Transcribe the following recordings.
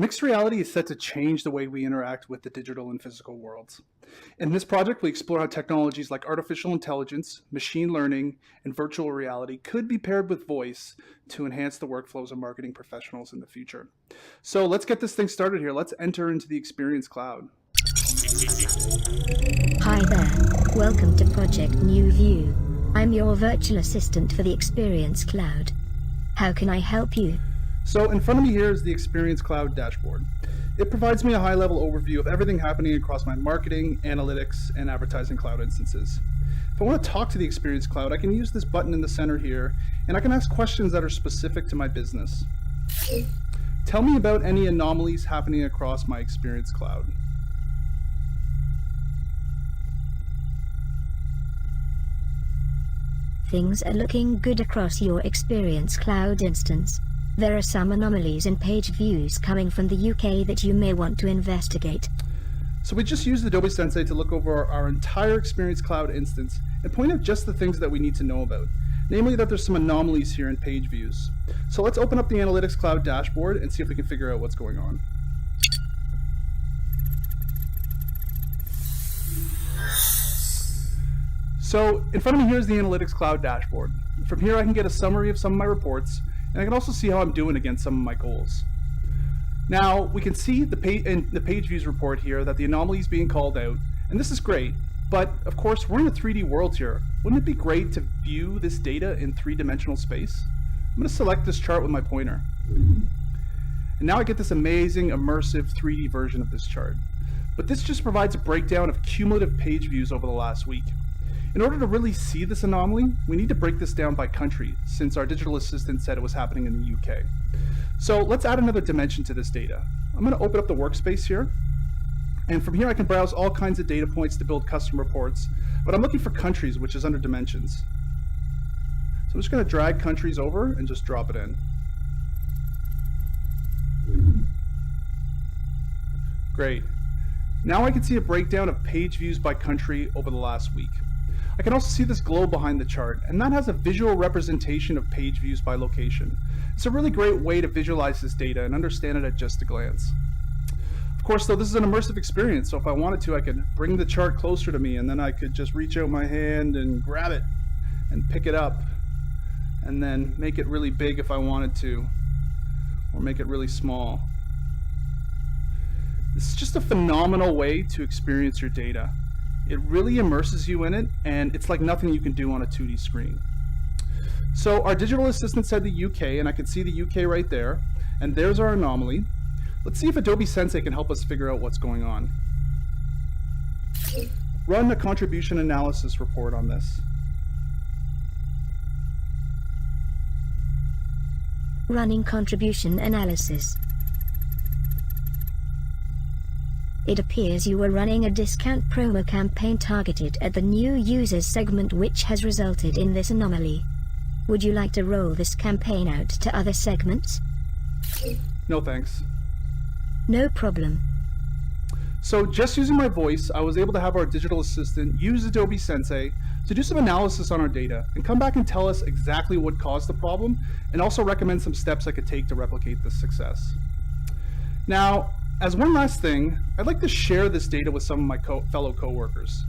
Mixed reality is set to change the way we interact with the digital and physical worlds. In this project, we explore how technologies like artificial intelligence, machine learning, and virtual reality could be paired with voice to enhance the workflows of marketing professionals in the future. So let's get this thing started here. Let's enter into the Experience Cloud. Hi there, welcome to Project New View. I'm your virtual assistant for the Experience Cloud. How can I help you? So in front of me here is the Experience Cloud dashboard. It provides me a high-level overview of everything happening across my marketing, analytics, and advertising cloud instances. If I want to talk to the Experience Cloud, I can use this button in the center here, and I can ask questions that are specific to my business. Tell me about any anomalies happening across my Experience Cloud. Things are looking good across your Experience Cloud instance. There are some anomalies in page views coming from the UK that you may want to investigate. So we just used Adobe Sensei to look over our entire Experience Cloud instance and point out just the things that we need to know about, namely that there's some anomalies here in page views. So let's open up the Analytics Cloud dashboard and see if we can figure out what's going on. So in front of me here is the Analytics Cloud dashboard. From here I can get a summary of some of my reports, and I can also see how I'm doing against some of my goals. Now we can see in the page views report here that the anomaly is being called out, and this is great, but of course we're in a 3D world here. Wouldn't it be great to view this data in three-dimensional space? I'm going to select this chart with my pointer. And now I get this amazing immersive 3D version of this chart. But this just provides a breakdown of cumulative page views over the last week. In order to really see this anomaly, we need to break this down by country, since our digital assistant said it was happening in the UK. So let's add another dimension to this data. I'm going to open up the workspace here, and from here I can browse all kinds of data points to build custom reports, but I'm looking for countries, which is under dimensions. So I'm just going to drag countries over and just drop it in. Great. Now I can see a breakdown of page views by country over the last week. I can also see this globe behind the chart, and that has a visual representation of page views by location. It's a really great way to visualize this data and understand it at just a glance. Of course, though, this is an immersive experience, so if I wanted to, I could bring the chart closer to me, and then I could just reach out my hand and grab it and pick it up, and then make it really big if I wanted to, or make it really small. This is just a phenomenal way to experience your data. It really immerses you in it, and it's like nothing you can do on a 2D screen. So our digital assistant said the UK, and I can see the UK right there, and there's our anomaly. Let's see if Adobe Sensei can help us figure out what's going on. Run a contribution analysis report on this. Running contribution analysis. It appears you were running a discount promo campaign targeted at the new users segment, which has resulted in this anomaly. Would you like to roll this campaign out to other segments? No thanks. No problem. So just using my voice, I was able to have our digital assistant use Adobe Sensei to do some analysis on our data and come back and tell us exactly what caused the problem, and also recommend some steps I could take to replicate this success. Now, as one last thing, I'd like to share this data with some of my fellow coworkers.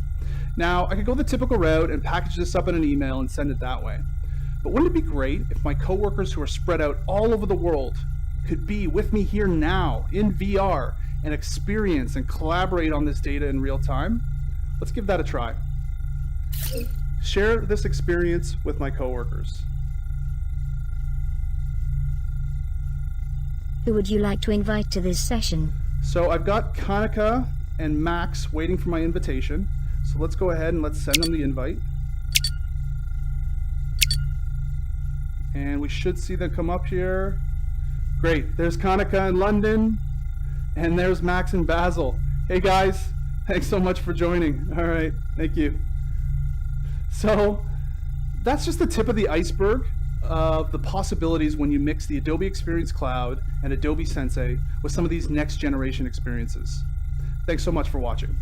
Now, I could go the typical route and package this up in an email and send it that way. But wouldn't it be great if my coworkers who are spread out all over the world could be with me here now in VR and experience and collaborate on this data in real time? Let's give that a try. Share this experience with my coworkers. Who would you like to invite to this session? So I've got Kanika and Max waiting for my invitation. So let's go ahead and let's send them the invite. And we should see them come up here. Great, there's Kanika in London, and there's Max in Basel. Hey guys, thanks so much for joining. All right, thank you. So that's just the tip of the iceberg of the possibilities when you mix the Adobe Experience Cloud and Adobe Sensei with some of these next generation experiences. Thanks so much for watching.